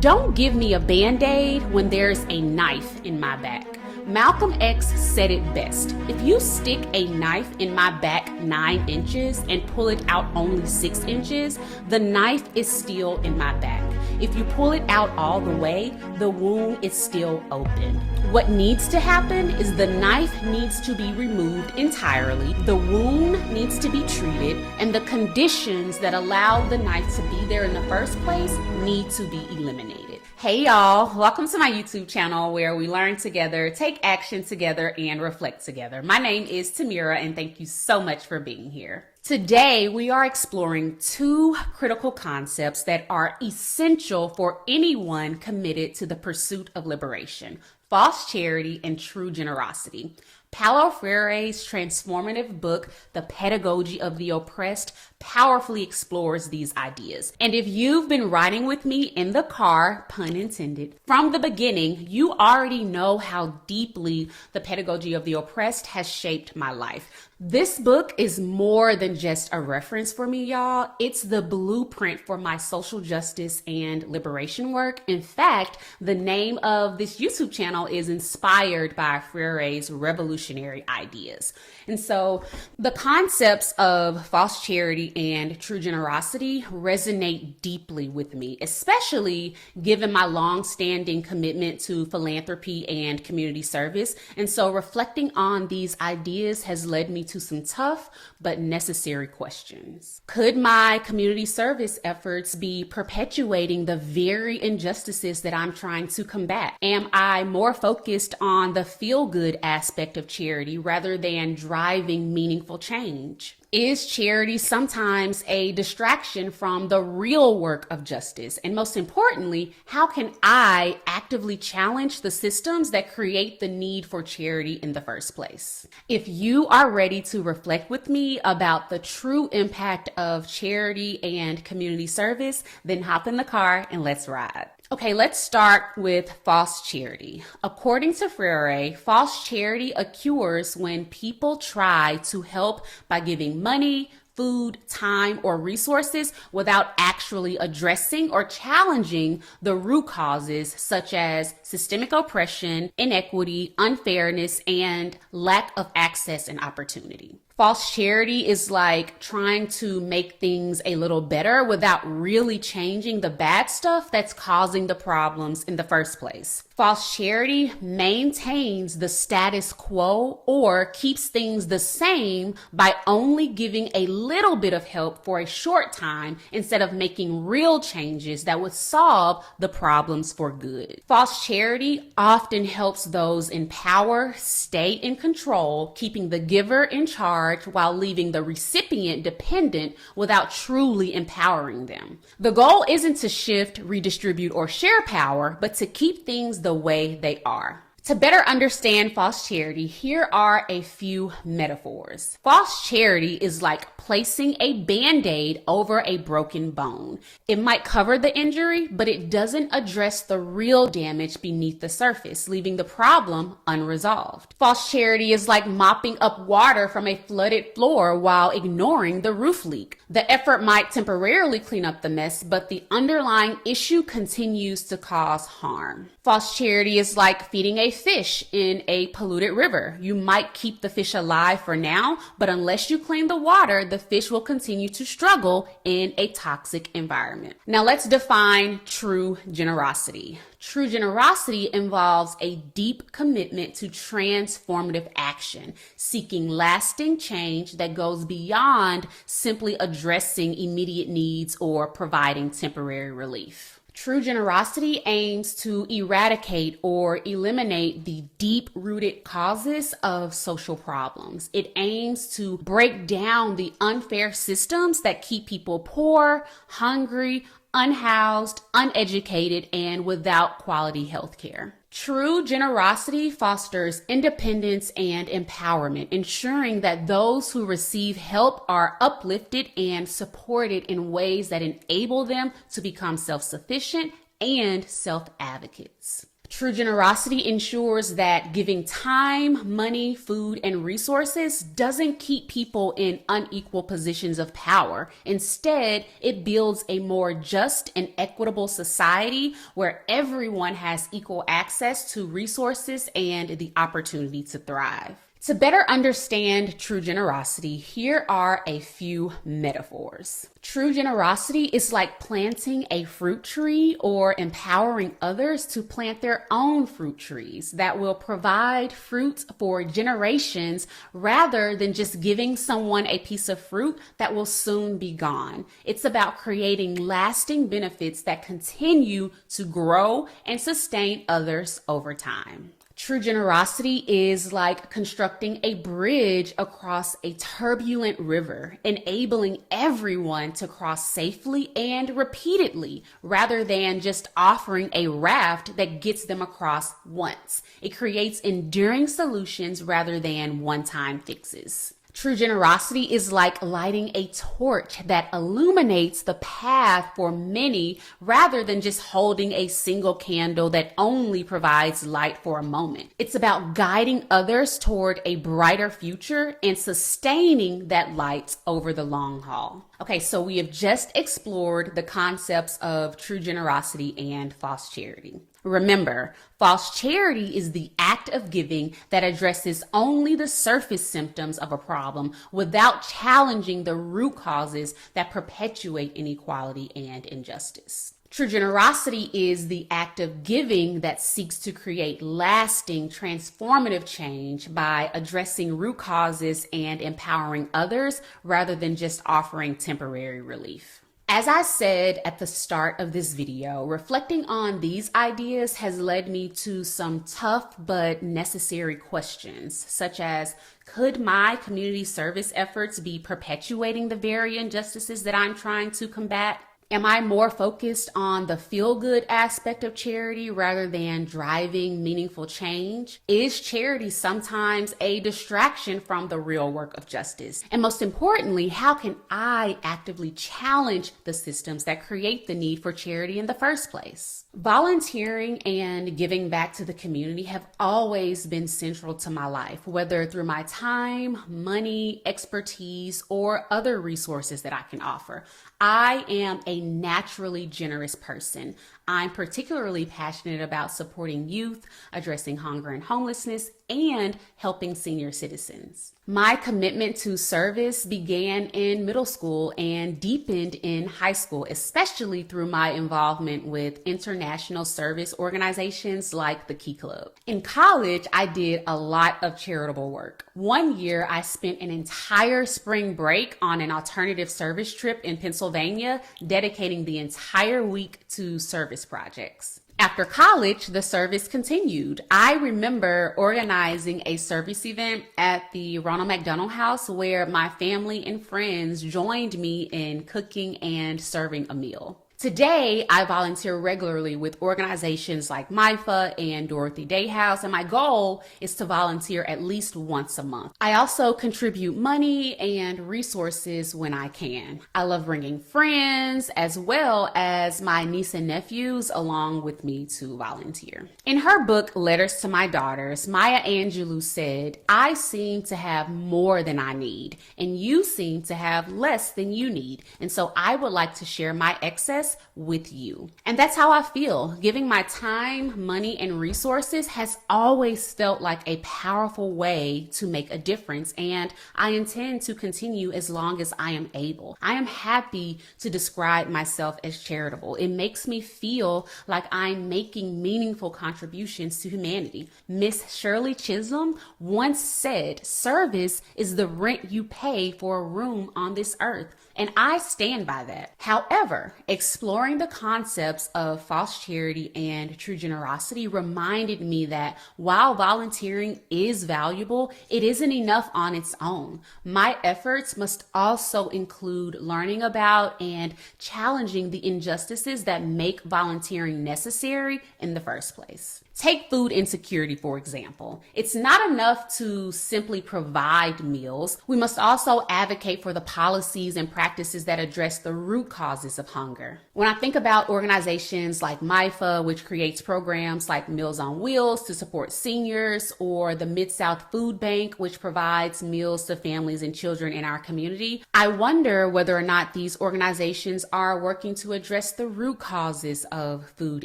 Don't give me a Band-Aid when there's a knife in my back. Malcolm X said it best. If you stick a knife in my back 9 inches and pull it out only 6 inches, the knife is still in my back. If you pull it out all the way, the wound is still open. What needs to happen is the knife needs to be removed entirely, the wound needs to be treated, and the conditions that allow the knife to be there in the first place need to be eliminated. Hey y'all, welcome to my YouTube channel where we learn together, take action together, and reflect together. My name is Tamera, and thank you so much for being here. Today, we are exploring 2 critical concepts that are essential for anyone committed to the pursuit of liberation: false charity and true generosity. Paulo Freire's transformative book, The Pedagogy of the Oppressed, powerfully explores these ideas. And if you've been riding with me in the car, pun intended, from the beginning, you already know how deeply The Pedagogy of the Oppressed has shaped my life. This book is more than just a reference for me, y'all. It's the blueprint for my social justice and liberation work. In fact, the name of this YouTube channel is inspired by Freire's revolutionary ideas. And so the concepts of false charity and true generosity resonate deeply with me, especially given my long-standing commitment to philanthropy and community service. And so reflecting on these ideas has led me to some tough but necessary questions. Could my community service efforts be perpetuating the very injustices that I'm trying to combat? Am I more focused on the feel-good aspect of charity rather than driving meaningful change? Is charity sometimes a distraction from the real work of justice? And most importantly, how can I actively challenge the systems that create the need for charity in the first place? If you are ready to reflect with me about the true impact of charity and community service, then hop in the car and let's ride. Okay, let's start with false charity. According to Freire, false charity occurs when people try to help by giving money, food, time, or resources without actually addressing or challenging the root causes such as systemic oppression, inequity, unfairness, and lack of access and opportunity. False charity is like trying to make things a little better without really changing the bad stuff that's causing the problems in the first place. False charity maintains the status quo or keeps things the same by only giving a little bit of help for a short time instead of making real changes that would solve the problems for good. False charity often helps those in power stay in control, keeping the giver in charge while leaving the recipient dependent without truly empowering them. The goal isn't to shift, redistribute, or share power, but to keep things the way they are. To better understand false charity, here are a few metaphors. False charity is like placing a Band-Aid over a broken bone. It might cover the injury, but it doesn't address the real damage beneath the surface, leaving the problem unresolved. False charity is like mopping up water from a flooded floor while ignoring the roof leak. The effort might temporarily clean up the mess, but the underlying issue continues to cause harm. False charity is like feeding a fish in a polluted river. You might keep the fish alive for now, but unless you clean the water, the fish will continue to struggle in a toxic environment. Now let's define true generosity. True generosity involves a deep commitment to transformative action, seeking lasting change that goes beyond simply addressing immediate needs or providing temporary relief. True generosity aims to eradicate or eliminate the deep-rooted causes of social problems. It aims to break down the unfair systems that keep people poor, hungry, unhoused, uneducated, and without quality health care. True generosity fosters independence and empowerment, ensuring that those who receive help are uplifted and supported in ways that enable them to become self-sufficient and self-advocates. True generosity ensures that giving time, money, food, and resources doesn't keep people in unequal positions of power. Instead, it builds a more just and equitable society where everyone has equal access to resources and the opportunity to thrive. To better understand true generosity, here are a few metaphors. True generosity is like planting a fruit tree or empowering others to plant their own fruit trees that will provide fruit for generations rather than just giving someone a piece of fruit that will soon be gone. It's about creating lasting benefits that continue to grow and sustain others over time. True generosity is like constructing a bridge across a turbulent river, enabling everyone to cross safely and repeatedly, rather than just offering a raft that gets them across once. It creates enduring solutions rather than one-time fixes. True generosity is like lighting a torch that illuminates the path for many rather than just holding a single candle that only provides light for a moment. It's about guiding others toward a brighter future and sustaining that light over the long haul. Okay, so we have just explored the concepts of true generosity and false charity. Remember, false charity is the act of giving that addresses only the surface symptoms of a problem without challenging the root causes that perpetuate inequality and injustice. True generosity is the act of giving that seeks to create lasting, transformative change by addressing root causes and empowering others rather than just offering temporary relief. As I said at the start of this video, reflecting on these ideas has led me to some tough but necessary questions, such as, could my community service efforts be perpetuating the very injustices that I'm trying to combat? Am I more focused on the feel-good aspect of charity rather than driving meaningful change? Is charity sometimes a distraction from the real work of justice? And most importantly, how can I actively challenge the systems that create the need for charity in the first place? Volunteering and giving back to the community have always been central to my life, whether through my time, money, expertise, or other resources that I can offer. I am a naturally generous person. I'm particularly passionate about supporting youth, addressing hunger and homelessness, and helping senior citizens. My commitment to service began in middle school and deepened in high school, especially through my involvement with international service organizations like the Key Club. In college, I did a lot of charitable work. One year, I spent an entire spring break on an alternative service trip in Pennsylvania, dedicating the entire week to service projects. After college, the service continued. I remember organizing a service event at the Ronald McDonald House where my family and friends joined me in cooking and serving a meal. Today, I volunteer regularly with organizations like MIFA and Dorothy Day House, and my goal is to volunteer at least once a month. I also contribute money and resources when I can. I love bringing friends as well as my niece and nephews along with me to volunteer. In her book, Letters to My Daughters, Maya Angelou said, "I seem to have more than I need, and you seem to have less than you need, and so I would like to share my excess with you." And that's how I feel. Giving my time, money, and resources has always felt like a powerful way to make a difference, and I intend to continue as long as I am able. I am happy to describe myself as charitable. It makes me feel like I'm making meaningful contributions to humanity. Miss Shirley Chisholm once said, "Service is the rent you pay for a room on this earth." And I stand by that. However, exploring the concepts of false charity and true generosity reminded me that while volunteering is valuable, it isn't enough on its own. My efforts must also include learning about and challenging the injustices that make volunteering necessary in the first place. Take food insecurity, for example. It's not enough to simply provide meals. We must also advocate for the policies and practices practices that address the root causes of hunger. When I think about organizations like MIFA, which creates programs like Meals on Wheels to support seniors, or the Mid-South Food Bank, which provides meals to families and children in our community, I wonder whether or not these organizations are working to address the root causes of food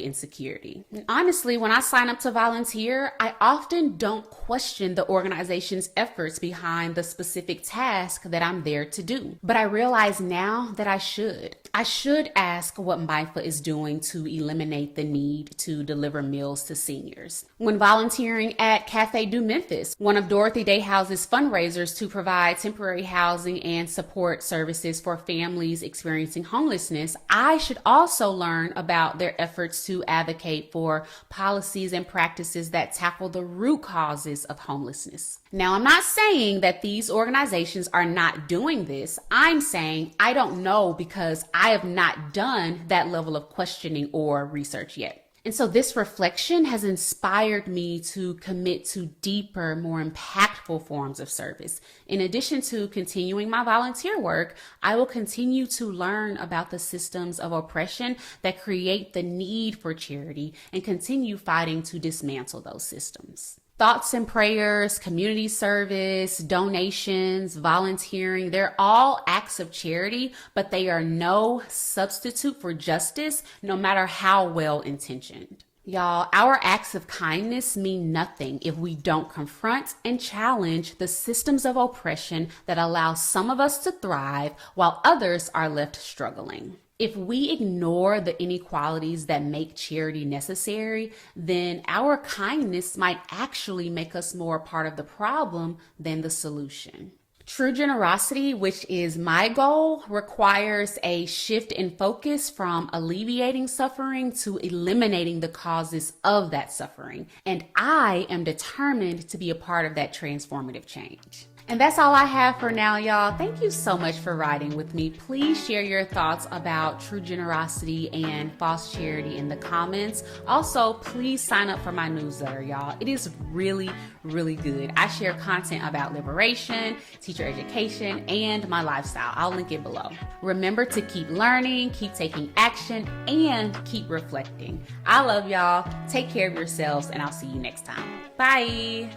insecurity. And honestly, when I sign up to volunteer, I often don't question the organization's efforts behind the specific task that I'm there to do. But I realize now that I should. I should ask what MIFA is doing to eliminate the need to deliver meals to seniors. When volunteering at Cafe du Memphis, one of Dorothy Day House's fundraisers to provide temporary housing and support services for families experiencing homelessness, I should also learn about their efforts to advocate for policies and practices that tackle the root causes of homelessness. Now, I'm not saying that these organizations are not doing this. I'm saying I don't know because I have not done that level of questioning or research yet. And so this reflection has inspired me to commit to deeper, more impactful forms of service. In addition to continuing my volunteer work, I will continue to learn about the systems of oppression that create the need for charity and continue fighting to dismantle those systems. Thoughts and prayers, community service, donations, volunteering, they're all acts of charity, but they are no substitute for justice, no matter how well intentioned. Y'all, our acts of kindness mean nothing if we don't confront and challenge the systems of oppression that allow some of us to thrive while others are left struggling. If we ignore the inequalities that make charity necessary, then our kindness might actually make us more part of the problem than the solution. True generosity, which is my goal, requires a shift in focus from alleviating suffering to eliminating the causes of that suffering. And I am determined to be a part of that transformative change. And that's all I have for now, y'all. Thank you so much for riding with me. Please share your thoughts about true generosity and false charity in the comments. Also, please sign up for my newsletter, y'all. It is really, really good. I share content about liberation, teacher education, and my lifestyle. I'll link it below. Remember to keep learning, keep taking action, and keep reflecting. I love y'all. Take care of yourselves, and I'll see you next time. Bye.